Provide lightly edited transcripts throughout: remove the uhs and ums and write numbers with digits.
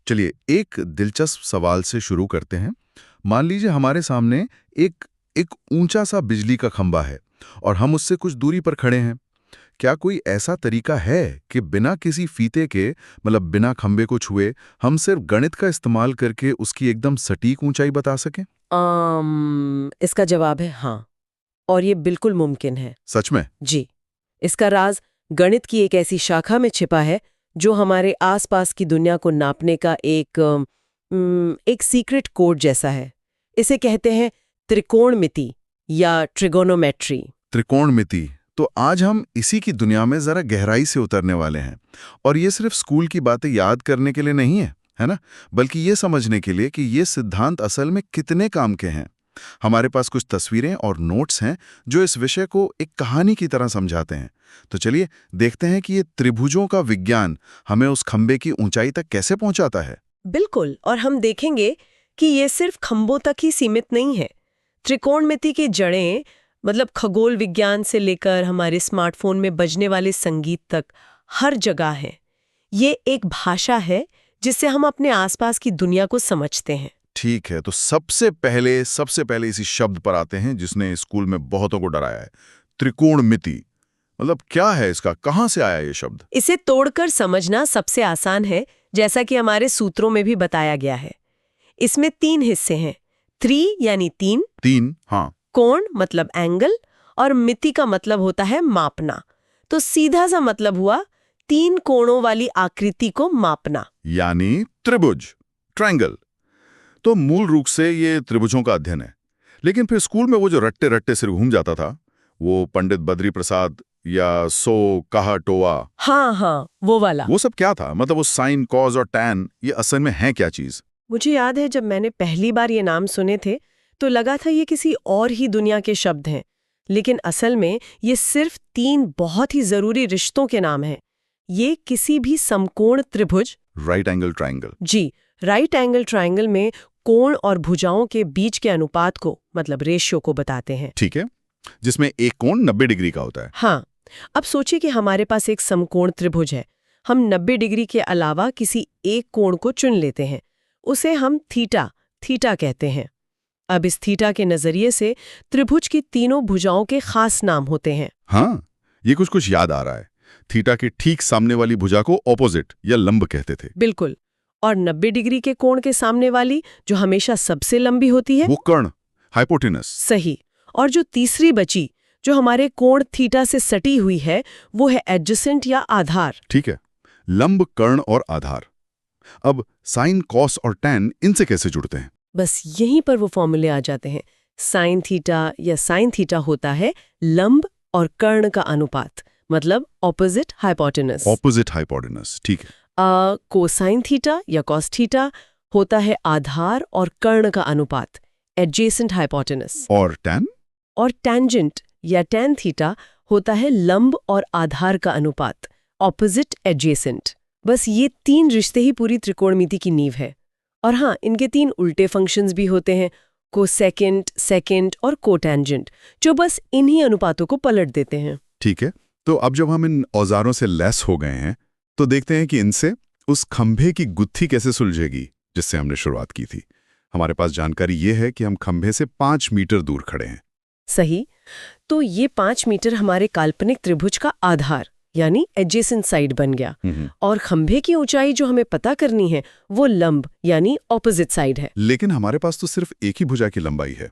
चलिए एक दिलचस्प सवाल से शुरू करते हैं। मान लीजिए हमारे सामने एक एक ऊंचा सा बिजली का खंभा है और हम उससे कुछ दूरी पर खड़े हैं। क्या कोई ऐसा तरीका है कि बिना किसी फीते के, मतलब बिना खंभे को छुए, हम सिर्फ गणित का इस्तेमाल करके उसकी एकदम सटीक ऊंचाई बता सकें? इसका जवाब है हाँ, और ये बिल्कुल मुमकिन है। सच में? जी, इसका राज गणित की एक ऐसी शाखा में छिपा है जो हमारे आसपास की दुनिया को नापने का एक सीक्रेट कोड जैसा है। इसे कहते हैं त्रिकोणमिति या ट्रिगोनोमेट्री। त्रिकोणमिति। तो आज हम इसी की दुनिया में जरा गहराई से उतरने वाले हैं। और ये सिर्फ स्कूल की बातें याद करने के लिए नहीं है ना? बल्कि ये समझने के लिए कि ये सिद्धांत असल में कितने काम के हैं। हमारे पास कुछ तस्वीरें और नोट्स हैं जो इस विषय को एक कहानी की तरह समझाते हैं। तो चलिए देखते हैं कि ये त्रिभुजों का विज्ञान हमें उस खंबे की ऊंचाई तक कैसे पहुंचाता है। बिल्कुल, और हम देखेंगे कि ये सिर्फ खंभों तक ही सीमित नहीं है। त्रिकोणमिति की जड़ें, मतलब खगोल विज्ञान से लेकर हमारे स्मार्टफोन में बजने वाले संगीत तक, हर जगह है। ये एक भाषा है जिससे हम अपने आसपास की दुनिया को समझते हैं। ठीक है, तो सबसे पहले इसी शब्द पर आते हैं जिसने स्कूल में बहुतों को डराया है। त्रिकोणमिति मतलब क्या है इसका, कहां से आया ये शब्द? इसे तोड़कर समझना सबसे आसान है, जैसा कि हमारे सूत्रों में भी बताया गया है। इसमें 3 हिस्से हैं। यानी तीन, हाँ। कोण मतलब एंगल, और मिति का मतलब होता है मापना। तो सीधा सा मतलब हुआ 3 कोणों वाली आकृति को मापना, यानी त्रिभुज, ट्रायंगल। तो मूल रूप से ये त्रिभुजों का अध्ययन है। लेकिन फिर स्कूल में वो जो रट्टे रट्टे सिर घूम जाता था, वो पंडित बद्री प्रसाद या सो कहा टोआ, हाँ, वो वाला। वो सब क्या था? मतलब वो साइन, कॉज और टैन, ये असल में है क्या चीज? मुझे याद है जब मैंने पहली बार ये नाम सुने थे तो लगा था ये किसी और ही दुनिया के शब्द हैं, लेकिन असल में ये सिर्फ 3 बहुत ही जरूरी रिश्तों के नाम हैं। ये किसी भी समकोण त्रिभुज, राइट एंगल ट्रायंगल, जी, राइट एंगल ट्रायंगल में कोण और भुजाओं के बीच के अनुपात को, मतलब रेशियो को बताते हैं। ठीक है, जिसमें एक कोण 90 डिग्री का होता है। हाँ, अब सोचिए कि हमारे पास एक समकोण त्रिभुज है। हम 90 डिग्री के अलावा किसी एक कोण को चुन लेते हैं, उसे हम थीटा कहते हैं। अब इस थीटा के नजरिए से त्रिभुज की तीनों भुजाओं के खास नाम होते हैं। हाँ, ये कुछ याद आ रहा है। थीटा के ठीक सामने वाली भुजा को ऑपोजिट या लंब कहते थे। बिल्कुल, और 90 डिग्री के कोण के सामने वाली, जो हमेशा सबसे लंबी होती है, वो कर्ण, हाइपोटेनस। सही। और जो तीसरी बची, जो हमारे कोण थीटा से सटी हुई है, वो है एडजेसेंट या आधार। ठीक है, लंब, कर्ण और आधार। अब साइन, कॉस और टैन इनसे कैसे जुड़ते हैं? बस यहीं पर वो फॉर्मूले आ जाते हैं। साइन थीटा या साइन थीटा होता है लंब और कर्ण का अनुपात, मतलब ऑपोजिट हाइपोटेनस। ऑपोजिट हाइपोटेनस, ठीक है। कोसाइन थीटा या कॉस थीटा होता है आधार और कर्ण का अनुपात, एडजेसेंट हाइपोटेनस। और टैन? और टैंजेंट या टैन थीटा होता है लंब और आधार का अनुपात, ऑपोजिट एडजेसेंट। बस ये 3 रिश्ते ही पूरी त्रिकोणमिति की नींव है। और हाँ, इनके 3 उल्टे फंक्शंस भी होते हैं, कोसेकेंट, सेकेंट और कोटेंजेंट, जो बस इन्हीं अनुपातों को पलट देते हैं। ठीक है, तो अब जब हम इन औजारों से लैस हो गए हैं तो देखते हैं कि इनसे उस खंभे की गुत्थी कैसे सुलझेगी जिससे हमने शुरुआत की थी। हमारे पास जानकारी ये है कि हम खंभे से 5 मीटर दूर खड़े हैं। सही। तो ये 5 मीटर हमारे काल्पनिक त्रिभुज का आधार यानी एडजेसेंट साइड बन गया, और खंभे की ऊंचाई जो हमें पता करनी है वो लंब यानी ऑपोजिट साइड है। लेकिन हमारे पास तो सिर्फ एक ही भुजा की लंबाई है।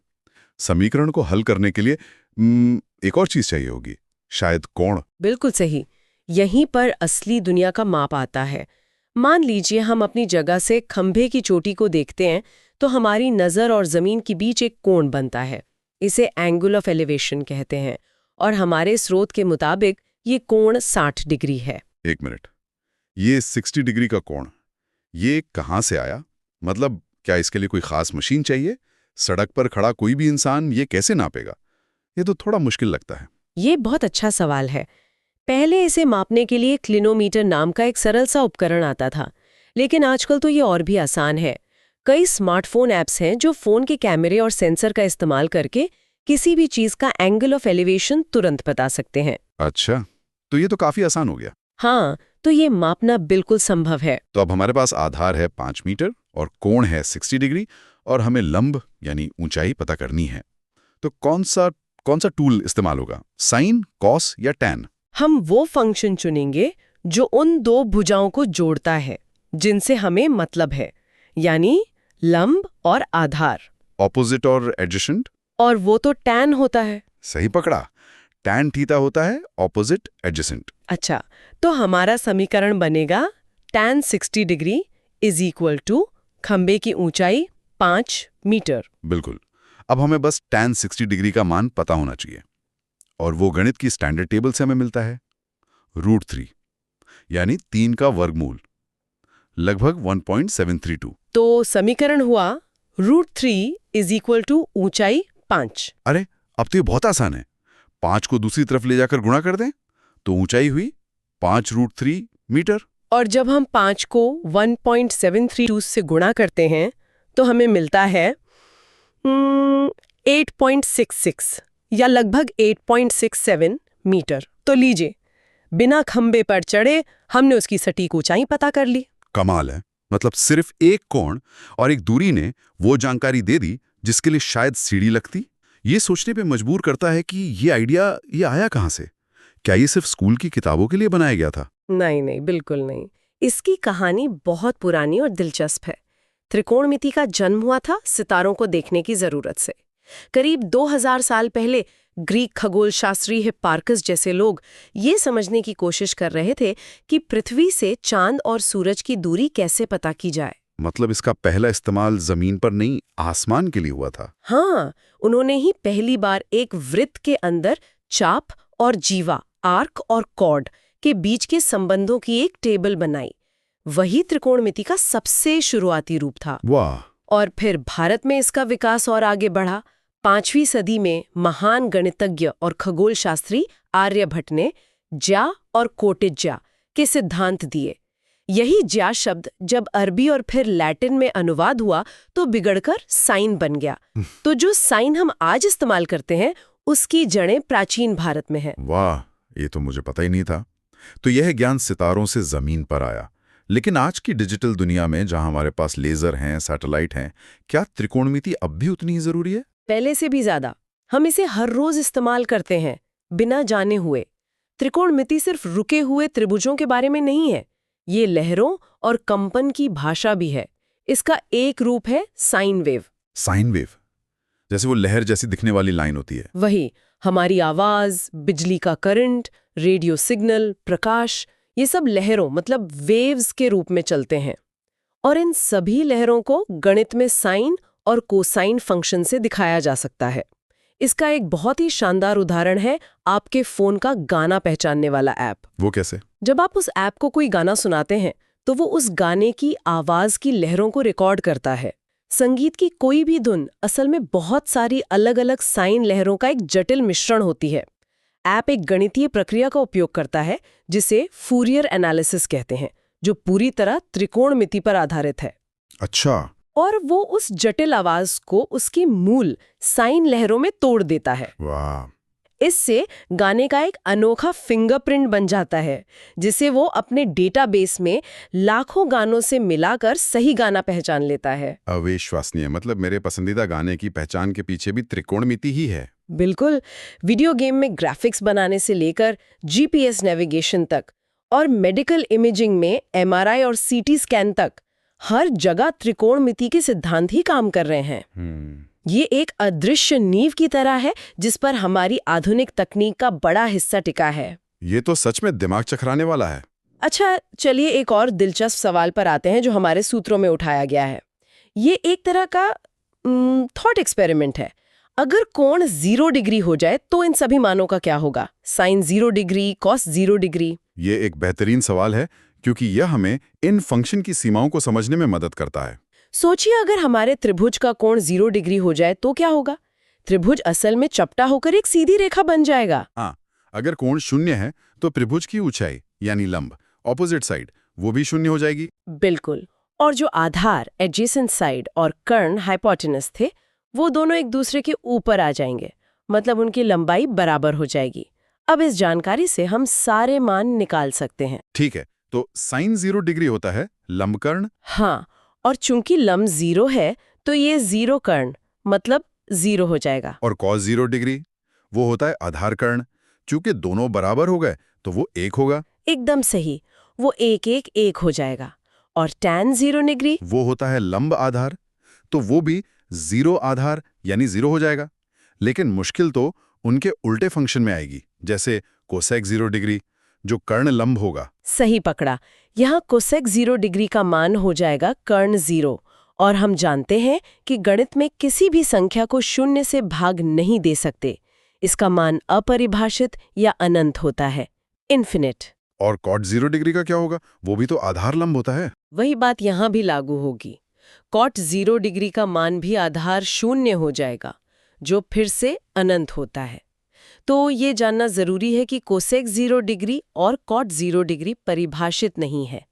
समीकरण को हल करने के लिए एक और चीज चाहिए होगी, शायद कोण। बिल्कुल सही। यहीं पर असली दुनिया का माप आता है। मान लीजिए हम अपनी जगह से खंभे की चोटी को देखते हैं तो हमारी नजर और जमीन के बीच एक कोण बनता है। इसे एंगल ऑफ एलिवेशन कहते हैं, और हमारे स्रोत के मुताबिक ये कोण 60 डिग्री है। एक मिनट, ये 60 डिग्री का कोण, ये कहाँ से आया? मतलब क्या इसके लिए कोई खास मशीन चाहिए? सड़क पर खड़ा कोई भी इंसान ये कैसे नापेगा? ये तो थोड़ा मुश्किल लगता है। ये बहुत अच्छा सवाल है। पहले इसे मापने के लिए क्लिनोमीटर नाम का एक सरल सा उपकरण आता था, लेकिन आजकल तो ये और भी आसान है। कई स्मार्टफोन ऐप्स हैं जो फोन के कैमरे और सेंसर का इस्तेमाल करके किसी भी चीज का एंगल ऑफ एलिवेशन तुरंत बता सकते हैं। अच्छा, तो ये तो काफी आसान हो गया। हाँ, तो ये मापना बिल्कुल संभव है। तो अब हमारे पास आधार है 5 मीटर और कोण है 60 डिग्री और हमें लंब यानी ऊंचाई पता करनी है। तो कौन सा टूल इस्तेमाल होगा, साइन, कॉस या टैन? हम वो फंक्शन चुनेंगे जो उन दो भुजाओं को जोड़ता है जिनसे हमें मतलब है, यानी लंब और आधार। ऑपोजिट और एडजेसेंट? और वो तो टैन होता है। सही पकड़ा, टैन थीटा होता है ऑपोजिट एडजेसेंट। अच्छा, तो हमारा समीकरण बनेगा tan 60 degree is equal to खंबे की ऊंचाई 5 मीटर। बिल्कुल। अब हमें बस tan 60 डिग्री का मान पता होना चाहिए और वो गणित की स्टैंडर्ड टेबल से हमें मिलता है। √3 यानी 3 का वर्गमूल, लगभग 1.732। तो समीकरण हुआ √3 इज इक्वल टू ऊंचाई 5। अरे अब तो ये बहुत आसान है। 5 को दूसरी तरफ ले जाकर गुणा कर दें तो ऊंचाई हुई 5√3 मीटर। और जब हम 5 को 1.732 से गुणा करते हैं तो हमें मिलता है 8.66 या लगभग 8.67 मीटर। तो लीजिए, बिना खंबे पर चढ़े हमने उसकी सटीक ऊंचाई पता कर ली। कमाल है। मतलब सिर्फ एक कोण और एक दूरी ने वो जानकारी दे दी जिसके लिए शायद सीढ़ी लगती। ये सोचने पे मजबूर करता है कि ये आइडिया आया कहाँ से? क्या ये सिर्फ स्कूल की किताबों के लिए बनाया गया था? नहीं, बिल्कुल नहीं। इसकी कहानी बहुत पुरानी और दिलचस्प है। त्रिकोणमिति का जन्म हुआ था सितारों को देखने की जरूरत से। करीब 2000 साल पहले ग्रीक खगोल शास्त्री हिप्पार्कस जैसे लोग ये समझने की कोशिश कर रहे थे कि पृथ्वी से चांद और सूरज की दूरी कैसे पता की जाए। मतलब इसका पहला इस्तेमाल जमीन पर नहीं, आसमान के लिए हुआ था। हाँ, उन्होंने ही पहली बार एक वृत्त के अंदर चाप और जीवा, आर्क और कॉर्ड के बीच के संबंधों की एक टेबल बनाई। वही त्रिकोणमिति का सबसे शुरुआती रूप था। वाह! और फिर भारत में इसका विकास और आगे बढ़ा। 5वीं सदी में महान गणितज्ञ और खगोल शास्त्री आर्यभट्ट ने ज्या और कोटिज्या के सिद्धांत दिए। यही ज्या शब्द जब अरबी और फिर लैटिन में अनुवाद हुआ तो बिगड़कर साइन बन गया। तो जो साइन हम आज इस्तेमाल करते हैं उसकी जड़ें प्राचीन भारत में हैं। वाह, ये तो मुझे पता ही नहीं था। तो यह ज्ञान सितारों से जमीन पर आया। लेकिन आज की डिजिटल दुनिया में जहां हमारे पास लेजर हैं, सैटेलाइट हैं, क्या त्रिकोणमिति अब भी उतनी ही जरूरी है? पहले से भी ज्यादा। हम इसे हर रोज इस्तेमाल करते हैं बिना जाने हुए। त्रिकोणमिति सिर्फ रुके हुए त्रिभुजों के बारे में नहीं है, ये लहरों और कंपन की भाषा भी है। इसका एक रूप है साइन वेव। साइन वेव, जैसे वो लहर जैसी दिखने वाली लाइन होती है। वही, हमारी आवाज, बिजली का करंट, रेडियो सिग्नल, प्रकाश, ये सब लहरों मतलब वेव्स के रूप में चलते हैं। और इन सभी लहरों को गणित में साइन और कोसाइन फंक्शन से दिखाया जा सकता है। इसका एक बहुत ही शानदार उदाहरण है आपके फोन का गाना पहचानने वाला ऐप। वो कैसे? जब आप उस ऐप को कोई गाना सुनाते हैं तो वो उस गाने की आवाज की लहरों को रिकॉर्ड करता है। संगीत की कोई भी धुन असल में बहुत सारी अलग अलग साइन लहरों का एक जटिल मिश्रण होती है। ऐप एक गणितीय प्रक्रिया का उपयोग करता है जिसे फूरियर एनालिसिस कहते हैं, जो पूरी तरह त्रिकोणमिति पर आधारित है। अच्छा। और वो उस जटिल आवाज को उसकी मूल साइन लहरों में तोड़ देता है। वाह! इससे गाने का एक अनोखा फिंगरप्रिंट बन जाता है जिसे वो अपने डेटाबेस में लाखों गानों से मिलाकर सही गाना पहचान लेता है। अविश्वसनीय। मतलब मेरे पसंदीदा गाने की पहचान के पीछे भी त्रिकोणमिति ही है। बिल्कुल। वीडियो गेम में ग्राफिक्स बनाने से लेकर जीपीएस नेविगेशन तक और मेडिकल इमेजिंग में एमआरआई और सीटी स्कैन तक हर जगह त्रिकोणमिति के सिद्धांत ही काम कर रहे हैं। ये एक अदृश्य नींव की तरह है जिस पर हमारी आधुनिक तकनीक का बड़ा हिस्सा टिका है। ये तो सच में दिमाग चकराने वाला है। अच्छा, चलिए एक और दिलचस्प सवाल पर आते हैं जो हमारे सूत्रों में उठाया गया है। ये एक तरह का थॉट एक्सपेरिमेंट है। अगर कोण 0 डिग्री हो जाए तो इन सभी मानों का क्या होगा? Sine 0 degree, cos 0 degree. ये एक बेहतरीन सवाल है क्योंकि यह हमें इन फंक्शन की सीमाओं को समझने में मदद करता है। सोचिए, अगर हमारे त्रिभुज का कोण 0 डिग्री हो जाए तो क्या होगा? त्रिभुज असल में चपटा होकर एक सीधी रेखा बन जाएगा। हाँ, अगर कोण 0 है तो त्रिभुज की ऊंचाई यानी लंब, ऑपोजिट साइड, वो भी 0 हो जाएगी। बिल्कुल। और जो आधार, एडजेसेंट साइड और कर्ण, हाइपोटेनस थे, वो दोनों एक दूसरे के ऊपर आ जाएंगे। मतलब उनकी लंबाई बराबर हो जाएगी। अब इस जानकारी से हम सारे मान निकाल सकते हैं। ठीक है, तो साइन 0 डिग्री होता है लंबकर्ण। हाँ, और चूंकि लंब 0 है तो ये 0 कर्ण मतलब 0 हो जाएगा। और कॉस 0 डिग्री वो होता है आधार कर्ण। चूंकि दोनों बराबर हो गए तो वो 1 होगा। एकदम सही, वो 1 हो जाएगा। और tan 0 डिग्री वो होता है लंब आधार, तो वो भी 0 आधार यानी 0 हो जाएगा। लेकिन मुश्किल तो उनके उल्टे फंक्शन में आएगी, जैसे कोसेक 0 डिग्री जो कर्ण लंब होगा। सही पकड़ा, यहाँ कोसेक 0 डिग्री का मान हो जाएगा कर्ण 0। और हम जानते हैं कि गणित में किसी भी संख्या को शून्य से भाग नहीं दे सकते। इसका मान अपरिभाषित या अनंत होता है, इन्फिनिट। और कॉट 0 डिग्री का क्या होगा? वो भी तो आधार लंब होता है। वही बात यहाँ भी लागू होगी। कॉट 0 डिग्री का मान भी आधार 0 हो जाएगा, जो फिर से अनंत होता है। तो ये जानना जरूरी है कि कोसेक 0 डिग्री और कॉट 0 डिग्री परिभाषित नहीं है।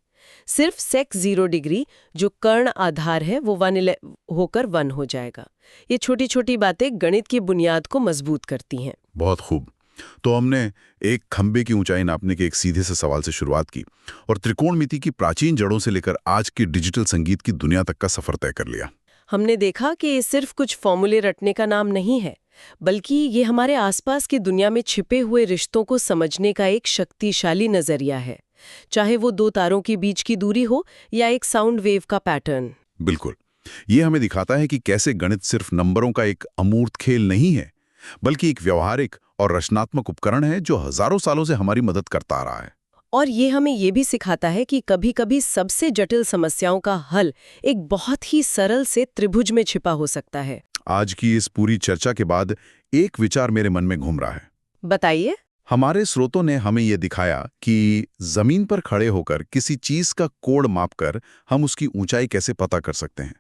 सिर्फ सेक 0 डिग्री जो कर्ण आधार है वो 1 होकर 1 हो जाएगा। ये छोटी छोटी बातें गणित की बुनियाद को मजबूत करती हैं। बहुत खूब। तो हमने एक खंबे की ऊंचाई नापने के एक सीधे से सवाल से शुरुआत की और त्रिकोणमिति की प्राचीन जड़ों से लेकर आज की डिजिटल संगीत की दुनिया तक का सफर तय कर लिया। हमने देखा कि ये सिर्फ कुछ फॉर्मूले रटने का नाम नहीं है, बल्कि ये हमारे आसपास की दुनिया में छिपे हुए रिश्तों को समझने का एक शक्तिशाली नजरिया है, चाहे वो दो तारों के बीच की दूरी हो या एक साउंड वेव का पैटर्न। बिल्कुल। ये हमें दिखाता है कि कैसे गणित सिर्फ नंबरों का एक अमूर्त खेल नहीं है, बल्कि एक व्यवहारिक और रचनात्मक उपकरण है जो हजारों सालों से हमारी मदद करता आ रहा है। और ये हमें ये भी सिखाता है कि कभी-कभी सबसे जटिल समस्याओं का हल एक बहुत ही सरल से त्रिभुज में छिपा हो सकता है। आज की इस पूरी चर्चा के बाद एक विचार मेरे मन में घूम रहा है। बताइए। हमारे स्रोतों ने हमें यह दिखाया कि जमीन पर खड़े होकर किसी चीज का कोण मापकर हम उसकी ऊंचाई कैसे पता कर सकते हैं।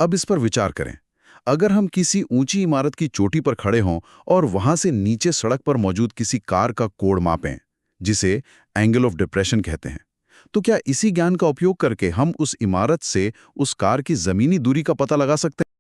अब इस पर विचार करें। अगर हम किसी ऊंची इमारत की चोटी पर खड़े हों और वहां से नीचे सड़क पर मौजूद किसी कार का कोण मापें, जिसे एंगल ऑफ डिप्रेशन कहते हैं, तो क्या इसी ज्ञान का उपयोग करके हम उस इमारत से उस कार की जमीनी दूरी का पता लगा सकते हैं?